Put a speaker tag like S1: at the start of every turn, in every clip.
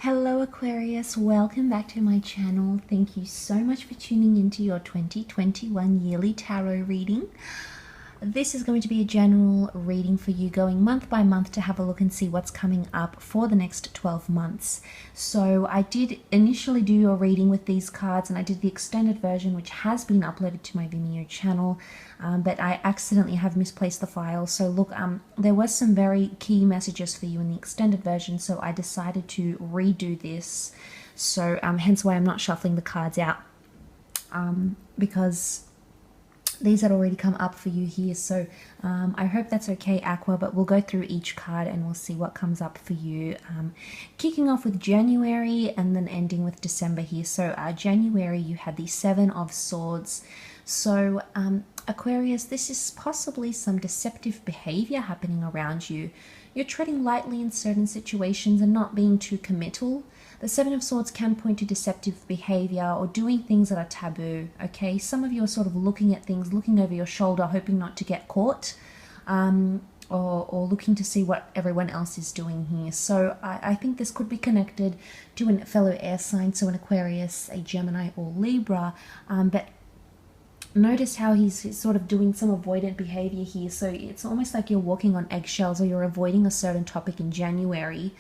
S1: Hello Aquarius, welcome back to my channel. Thank you so much for tuning into your 2021 yearly tarot reading. This is going to be a general reading for you, going month by month to have a look and see what's coming up for the next 12 months. So I did initially do your reading with these cards, and I did the extended version, which has been uploaded to my Vimeo channel, but I accidentally have misplaced the file. So look, there was some very key messages for you in the extended version, so I decided to redo this. So hence why I'm not shuffling the cards out, because these had already come up for you here. So I hope that's okay, Aqua, but we'll go through each card and we'll see what comes up for you. Kicking off with January and then ending with December here. So January, you had the Seven of Swords. So Aquarius, this is possibly some deceptive behavior happening around you. You're treading lightly in certain situations and not being too committal. The Seven of Swords can point to deceptive behavior or doing things that are taboo, okay? Some of you are sort of looking at things, looking over your shoulder, hoping not to get caught, or looking to see what everyone else is doing here. So I think this could be connected to a fellow air sign, so an Aquarius, a Gemini, or Libra, but notice how he's sort of doing some avoidant behavior here. So it's almost like you're walking on eggshells, or you're avoiding a certain topic in January.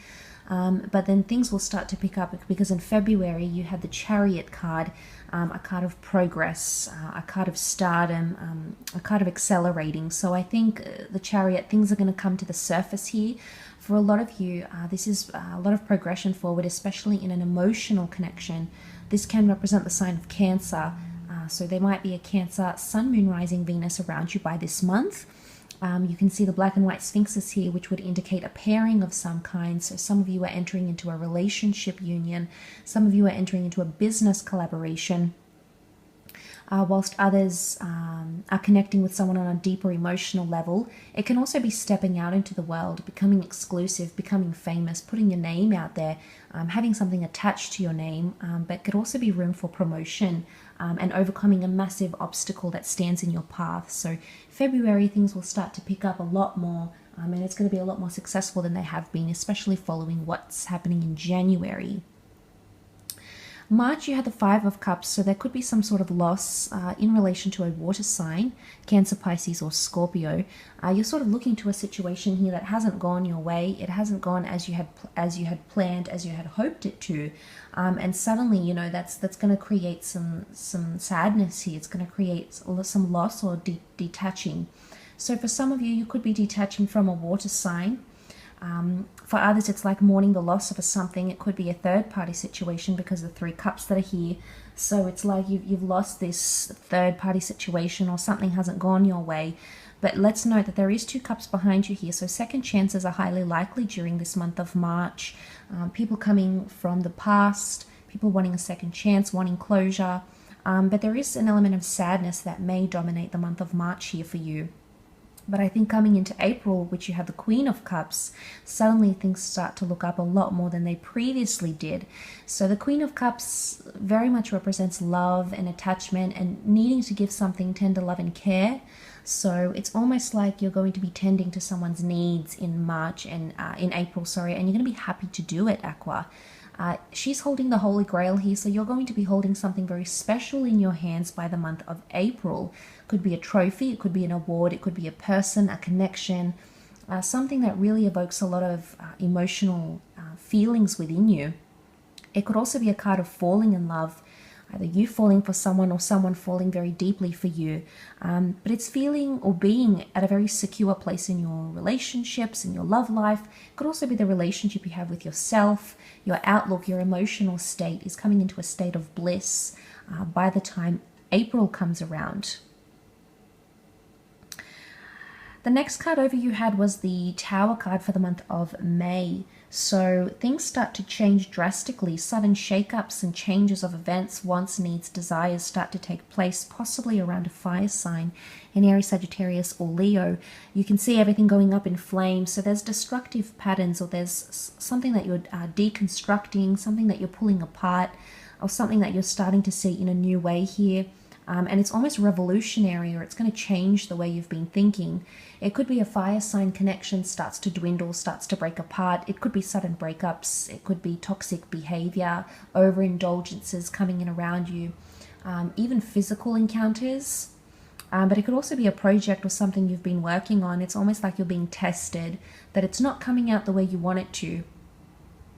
S1: But then things will start to pick up, because in February you had the Chariot card, a card of progress, a card of stardom, a card of accelerating. So I think the Chariot, things are going to come to the surface here. For a lot of you, this is a lot of progression forward, especially in an emotional connection. This can represent the sign of Cancer. So there might be a Cancer, Sun, Moon, Rising, Venus around you by this month. You can see the black and white sphinxes here, which would indicate a pairing of some kind. So some of you are entering into a relationship union. Some of you are entering into a business collaboration, whilst others are connecting with someone on a deeper emotional level. It can also be stepping out into the world, becoming exclusive, becoming famous, putting your name out there, having something attached to your name, but could also be room for promotion, and overcoming a massive obstacle that stands in your path. So February, things will start to pick up a lot more, and it's going to be a lot more successful than they have been, especially following what's happening in January. March, you had the Five of Cups, so there could be some sort of loss in relation to a water sign, Cancer, Pisces, or Scorpio. You're sort of looking to a situation here that hasn't gone your way. It hasn't gone as you had planned, as you had hoped it to, and suddenly, you know, that's going to create some sadness here. It's going to create some loss or detaching. So for some of you, you could be detaching from a water sign. For others, it's like mourning the loss of something. It could be a third-party situation, because of the Three Cups that are here. So it's like you've lost this third-party situation, or something hasn't gone your way. But let's note that there is Two Cups behind you here. So second chances are highly likely during this month of March. People coming from the past, people wanting a second chance, wanting closure. But there is an element of sadness that may dominate the month of March here for you. But I think coming into April, which you have the Queen of Cups, suddenly things start to look up a lot more than they previously did. So the Queen of Cups very much represents love and attachment and needing to give something tender love and care. So it's almost like you're going to be tending to someone's needs in March and in April, sorry, and you're going to be happy to do it, Aqua. She's holding the Holy Grail here, so you're going to be holding something very special in your hands by the month of April. Could be a trophy, it could be an award, it could be a person, a connection, something that really evokes a lot of emotional feelings within you. It could also be a card of falling in love, either you falling for someone or someone falling very deeply for you. But it's feeling or being at a very secure place in your relationships, in your love life. It could also be the relationship you have with yourself, your outlook, your emotional state is coming into a state of bliss by the time April comes around. The next card over you had was the Tower card for the month of May. So things start to change drastically. Sudden shakeups and changes of events, wants, needs, desires start to take place, possibly around a fire sign in Aries, Sagittarius, or Leo. You can see everything going up in flames. So there's destructive patterns, or there's something that you're deconstructing, something that you're pulling apart, or something that you're starting to see in a new way here. and it's almost revolutionary, or it's going to change the way you've been thinking. It could be a fire sign connection starts to dwindle, starts to break apart. It could be sudden breakups. It could be toxic behavior, overindulgences coming in around you, even physical encounters. But it could also be a project or something you've been working on. It's almost like you're being tested, that it's not coming out the way you want it to.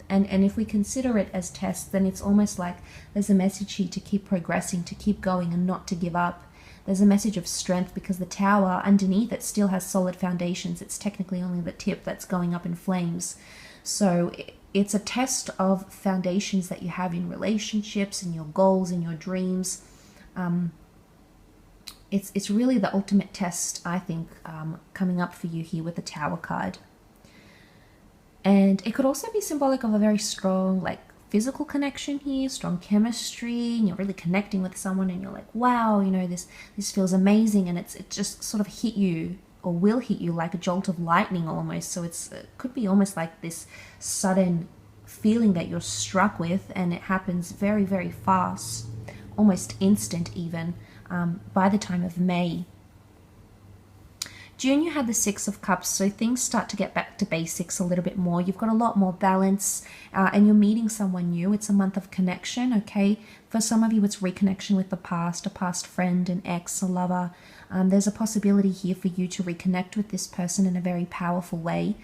S1: And if we consider it as tests, then it's almost like there's a message here to keep progressing, to keep going and not to give up. There's a message of strength because the tower underneath it still has solid foundations. It's technically only the tip that's going up in flames. So it's a test of foundations that you have in relationships, in your goals, in your dreams. It's really the ultimate test, I think, coming up for you here with the Tower card. And it could also be symbolic of a very strong, like, physical connection here, strong chemistry, and you're really connecting with someone and you're like, wow, you know, this feels amazing, and it just sort of hit you, or will hit you like a jolt of lightning almost. So it could be almost like this sudden feeling that you're struck with, and it happens very, very fast, almost instant even, by the time of May. June, you had the Six of Cups, so things start to get back to basics a little bit more. You've got a lot more balance, and you're meeting someone new. It's a month of connection, okay? For some of you, it's reconnection with the past, a past friend, an ex, a lover. There's a possibility here for you to reconnect with this person in a very powerful way.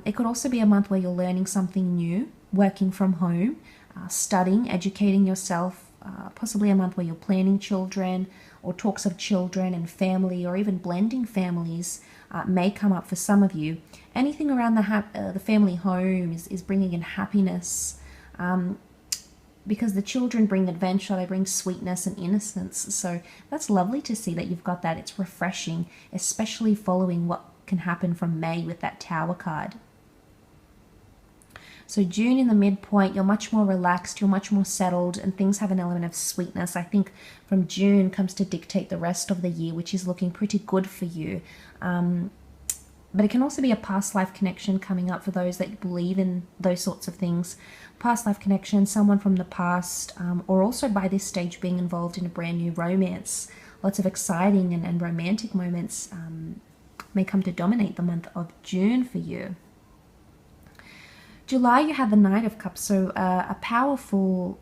S1: It could also be a month where you're learning something new, working from home, studying, educating yourself, possibly a month where you're planning children, or talks of children and family, or even blending families may come up for some of you. Anything around the family home is bringing in happiness, because the children bring adventure, they bring sweetness and innocence. So that's lovely to see that you've got that. It's refreshing, especially following what can happen from May with that Tower card. So June in the midpoint, you're much more relaxed, you're much more settled, and things have an element of sweetness. I think from June comes to dictate the rest of the year, which is looking pretty good for you. But it can also be a past life connection coming up for those that believe in those sorts of things. Past life connection, someone from the past, or also by this stage being involved in a brand new romance. Lots of exciting and romantic moments may come to dominate the month of June for you. July, you have the Knight of Cups, so a powerful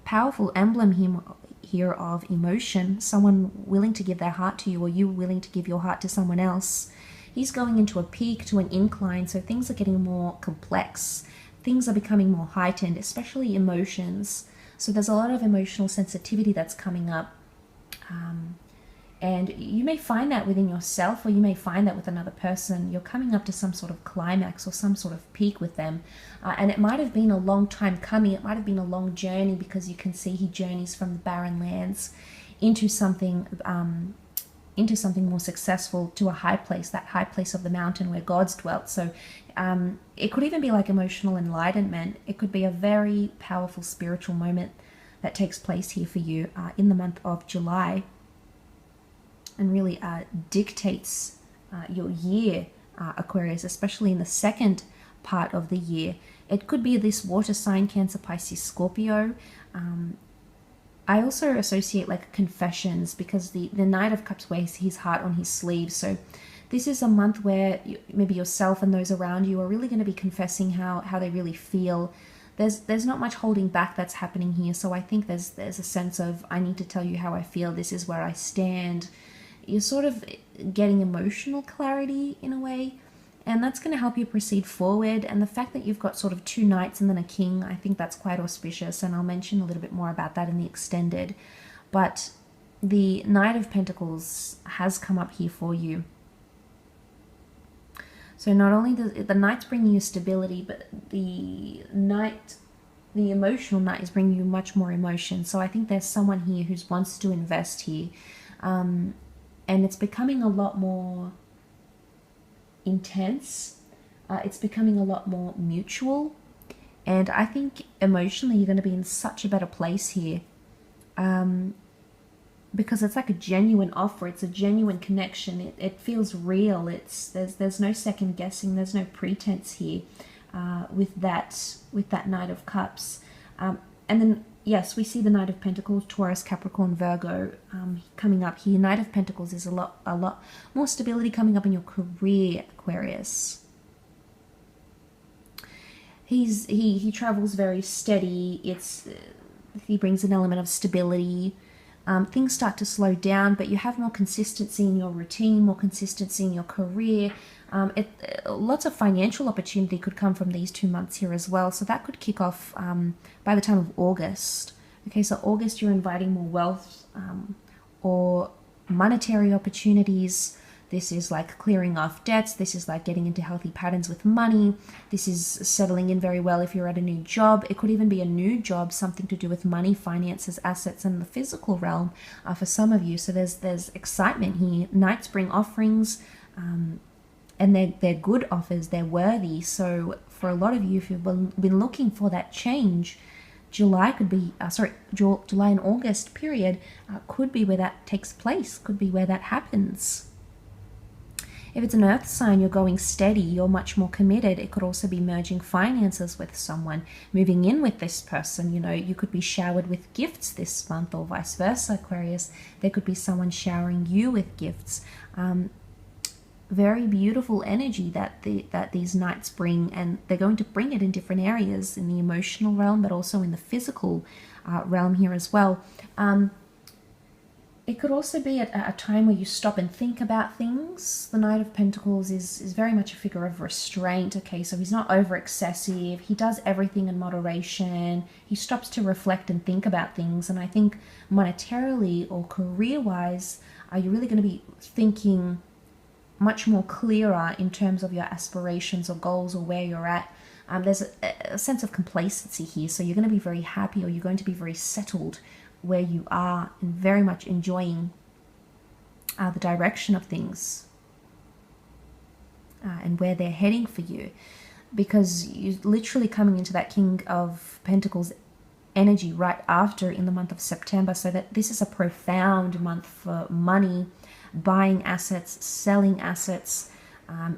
S1: emblem here of emotion, someone willing to give their heart to you, or you willing to give your heart to someone else. He's going into a peak to an incline, so things are getting more complex. Things are becoming more heightened, especially emotions. So there's a lot of emotional sensitivity that's coming up. And you may find that within yourself, or you may find that with another person. You're coming up to some sort of climax or some sort of peak with them. And it might have been a long time coming. It might have been a long journey, because you can see he journeys from the barren lands into something more successful, to a high place, that high place of the mountain where God's dwelt. So it could even be like emotional enlightenment. It could be a very powerful spiritual moment that takes place here for you in the month of July, and really dictates your year, Aquarius, especially in the second part of the year. It could be this water sign, Cancer, Pisces, Scorpio. I also associate like confessions, because the Knight of Cups wears his heart on his sleeve. So this is a month where maybe yourself and those around you are really going to be confessing how they really feel. There's not much holding back that's happening here. So I think there's a sense of, I need to tell you how I feel. This is where I stand. You're sort of getting emotional clarity in a way, and that's going to help you proceed forward. And the fact that you've got sort of two knights and then a king, I think that's quite auspicious, and I'll mention a little bit more about that in the extended. But the Knight of Pentacles has come up here for you. So not only does the knight's bringing you stability, but the emotional knight is bringing you much more emotion. So I think there's someone here who wants to invest here. And it's becoming a lot more intense. It's becoming a lot more mutual. And I think emotionally you're going to be in such a better place here. Because it's like a genuine offer. It's a genuine connection. It feels real. There's no second guessing. There's no pretense here with that Knight of Cups. And then, yes, we see the Knight of Pentacles, Taurus, Capricorn, Virgo coming up here. Knight of Pentacles is a lot more stability coming up in your career, Aquarius. He travels very steady. He brings an element of stability. Things start to slow down, but you have more consistency in your routine, more consistency in your career. Lots of financial opportunity could come from these 2 months here as well. So that could kick off by the time of August. Okay, so August, you're inviting more wealth or monetary opportunities. This is like clearing off debts. This is like getting into healthy patterns with money. This is settling in very well if you're at a new job. It could even be a new job, something to do with money, finances, assets, and the physical realm for some of you. So there's excitement here. Knights bring offerings, and they're good offers. They're worthy. So for a lot of you, if you've been looking for that change, July could be, July and August period could be where that takes place, could be where that happens. If it's an earth sign, you're going steady, you're much more committed. It could also be merging finances with someone, moving in with this person. You know, you could be showered with gifts this month or vice versa, Aquarius. There could be someone showering you with gifts. Very beautiful energy that these knights bring, and they're going to bring it in different areas, in the emotional realm, but also in the physical realm here as well. It could also be at a time where you stop and think about things. The Knight of Pentacles is very much a figure of restraint. Okay, so he's not over excessive. He does everything in moderation. He stops to reflect and think about things. And I think monetarily or career-wise, you're really going to be thinking much more clearer in terms of your aspirations or goals or where you're at. There's a sense of complacency here. So you're going to be very happy, or you're going to be very settled where you are, and very much enjoying the direction of things and where they're heading for you, because you're literally coming into that King of Pentacles energy right after, in the month of September. So that this is a profound month for money, buying assets, selling assets,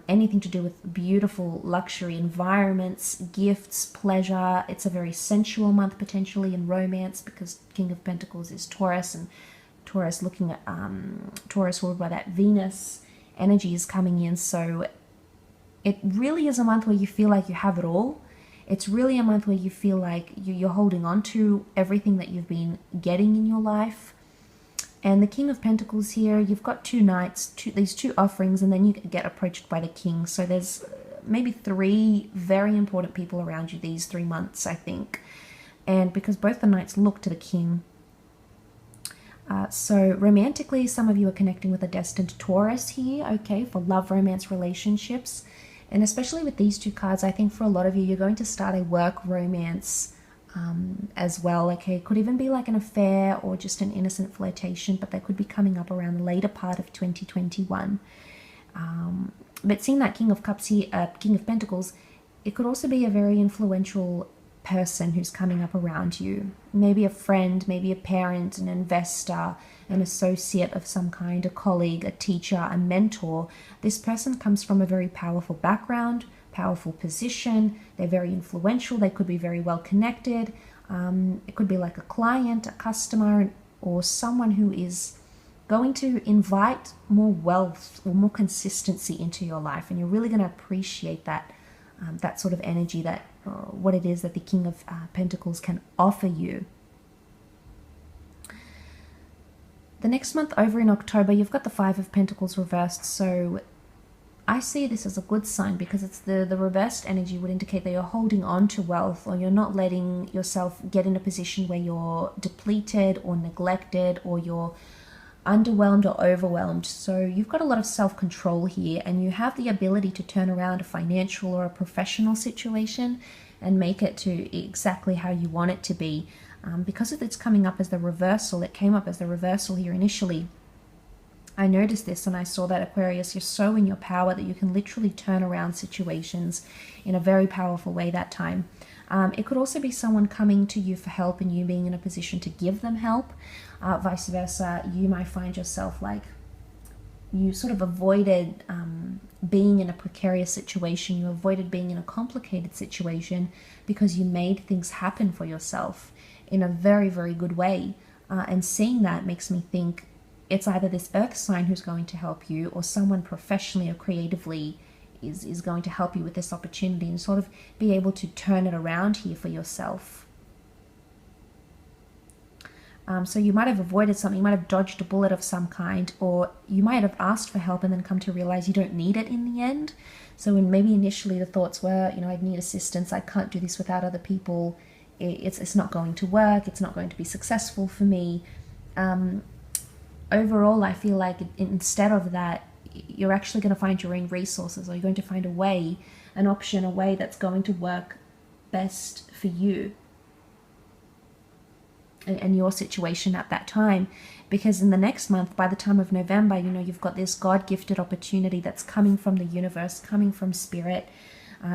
S1: anything to do with beautiful luxury environments, gifts, pleasure. It's a very sensual month potentially in romance, because King of Pentacles is Taurus, and Taurus looking at Taurus ruled by that Venus energy is coming in. So it really is a month where you feel like you have it all. It's really a month where you feel like you're holding on to everything that you've been getting in your life. And the King of Pentacles here, you've got two knights, these two offerings, and then you get approached by the king. So there's maybe 3 very important people around you these 3 months, I think. And because both the knights look to the king. So romantically, some of you are connecting with a destined Taurus here, okay, for love, romance, relationships. And especially with these 2 cards, I think for a lot of you, you're going to start a work romance as well. Okay, it could even be like an affair or just an innocent flirtation, but they could be coming up around the later part of 2021. But seeing that King of Cups here, King of Pentacles, it could also be a very influential person who's coming up around you. Maybe a friend, maybe a parent, an investor, an associate of some kind, a colleague, a teacher, a mentor. This person comes from a very powerful background, powerful position. They're very influential. They could be very well connected. It could be like a client, a customer, or someone who is going to invite more wealth or more consistency into your life, and you're really going to appreciate that that sort of energy, that what it is that the King of Pentacles can offer you. The next month over in October, you've got the 5 of Pentacles reversed. So I see this as a good sign, because it's the reversed energy would indicate that you're holding on to wealth, or you're not letting yourself get in a position where you're depleted or neglected, or you're underwhelmed or overwhelmed. So you've got a lot of self-control here, and you have the ability to turn around a financial or a professional situation and make it to exactly how you want it to be. Because it's coming up as the reversal, it came up as the reversal here initially. I noticed this and I saw that, Aquarius, you're so in your power that you can literally turn around situations in a very powerful way that time. It could also be someone coming to you for help and you being in a position to give them help. Vice versa, you might find yourself like you sort of avoided being in a precarious situation. You avoided being in a complicated situation because you made things happen for yourself in a very, very good way. And seeing that makes me think it's either this earth sign who's going to help you, or someone professionally or creatively is going to help you with this opportunity and sort of be able to turn it around here for yourself. So you might have avoided something, you might have dodged a bullet of some kind, or you might have asked for help and then come to realize you don't need it in the end. So when maybe initially the thoughts were, you know, I need assistance, I can't do this without other people, it's not going to work, it's not going to be successful for me. Overall, I feel like instead of that, you're actually going to find your own resources, or you're going to find a way, an option, a way that's going to work best for you and your situation at that time. Because in the next month, by the time of November, you know, you've got this God-gifted opportunity that's coming from the universe, coming from spirit.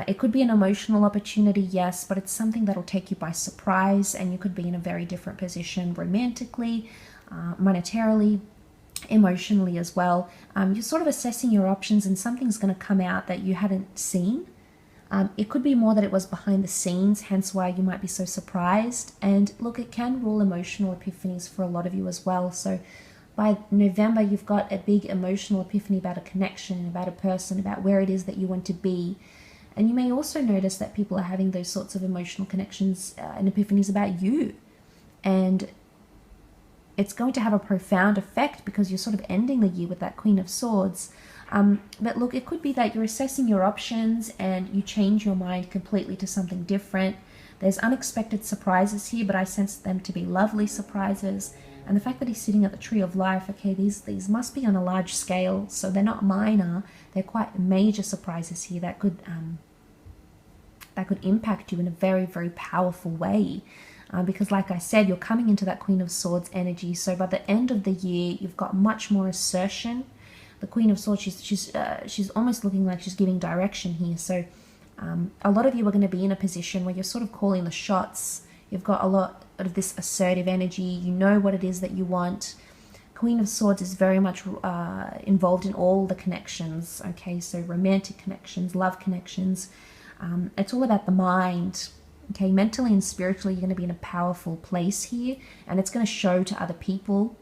S1: It could be an emotional opportunity, yes, but it's something that'll take you by surprise, and you could be in a very different position romantically, monetarily, emotionally as well. You're sort of assessing your options, and something's going to come out that you hadn't seen. It could be more that it was behind the scenes, hence why you might be so surprised. And look, it can rule emotional epiphanies for a lot of you as well. So by November, you've got a big emotional epiphany about a connection, about a person, about where it is that you want to be. And you may also notice that people are having those sorts of emotional connections and epiphanies about you. And it's going to have a profound effect because you're sort of ending the year with that Queen of Swords. But look, it could be that you're assessing your options and you change your mind completely to something different. There's unexpected surprises here, but I sense them to be lovely surprises. And the fact that he's sitting at the Tree of Life, okay, these must be on a large scale, so they're not minor. They're quite major surprises here that could impact you in a very, very powerful way. Because like I said, you're coming into that Queen of Swords energy. So by the end of the year, you've got much more assertion. The Queen of Swords, she's almost looking like she's giving direction here. So a lot of you are going to be in a position where you're sort of calling the shots. You've got a lot of this assertive energy. You know what it is that you want. Queen of Swords is very much involved in all the connections. Okay, so romantic connections, love connections. It's all about the mind. Okay, mentally and spiritually, you're going to be in a powerful place here, and it's going to show to other people.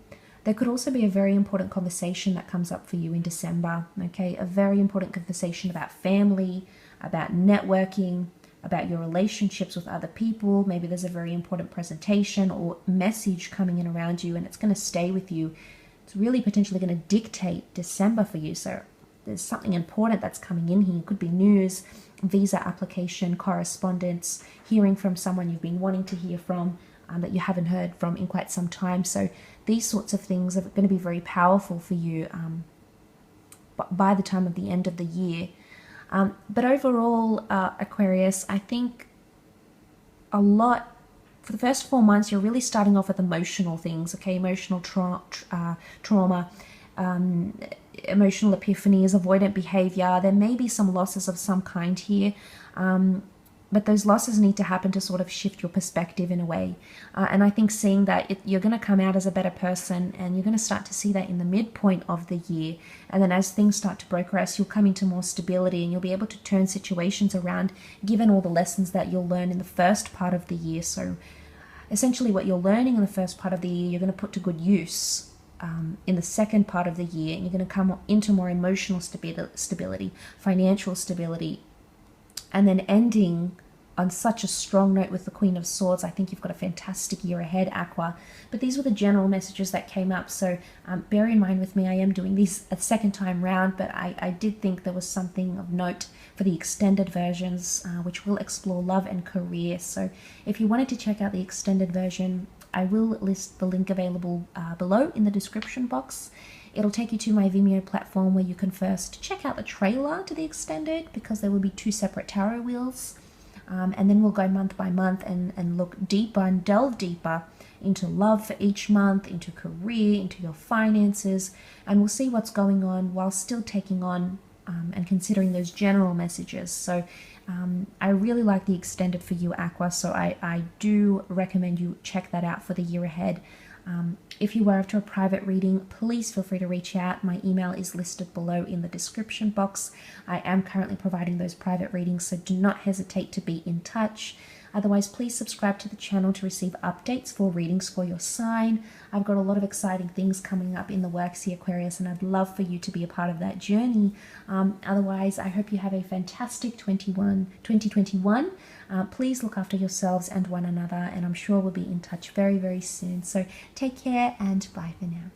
S1: There could also be a very important conversation that comes up for you in December, okay? A very important conversation about family, about networking, about your relationships with other people. Maybe there's a very important presentation or message coming in around you, and it's going to stay with you. It's really potentially going to dictate December for you. So there's something important that's coming in here. It could be news, visa application, correspondence, hearing from someone you've been wanting to hear from, that you haven't heard from in quite some time. So these sorts of things are going to be very powerful for you by the time of the end of the year. But overall, Aquarius, I think a lot, for the first 4 months, you're really starting off with emotional things, okay? Emotional trauma, emotional epiphanies, avoidant behavior. There may be some losses of some kind here. But those losses need to happen to sort of shift your perspective in a way. And I think seeing that you're going to come out as a better person, and you're going to start to see that in the midpoint of the year. And then as things start to progress, you'll come into more stability, and you'll be able to turn situations around given all the lessons that you'll learn in the first part of the year. So essentially what you're learning in the first part of the year, you're going to put to good use in the second part of the year. And you're going to come into more emotional stability, financial stability, and then ending on such a strong note with the Queen of Swords. I think you've got a fantastic year ahead, Aqua. But these were the general messages that came up. So bear in mind with me, I am doing these a second time round, but I did think there was something of note for the extended versions, which will explore love and career. So if you wanted to check out the extended version, I will list the link available below in the description box. It'll take you to my Vimeo platform, where you can first check out the trailer to the extended, because there will be 2 separate tarot wheels. And then we'll go month by month and look deeper and delve deeper into love for each month, into career, into your finances. And we'll see what's going on while still taking on and considering those general messages. So I really like the extended for you, Aqua. So I do recommend you check that out for the year ahead. If you were after a private reading, please feel free to reach out. My email is listed below in the description box. I am currently providing those private readings, so do not hesitate to be in touch. Otherwise, please subscribe to the channel to receive updates for readings for your sign. I've got a lot of exciting things coming up in the works here, Aquarius, and I'd love for you to be a part of that journey. Otherwise, I hope you have a fantastic 2021. Please look after yourselves and one another, and I'm sure we'll be in touch very, very soon. So take care and bye for now.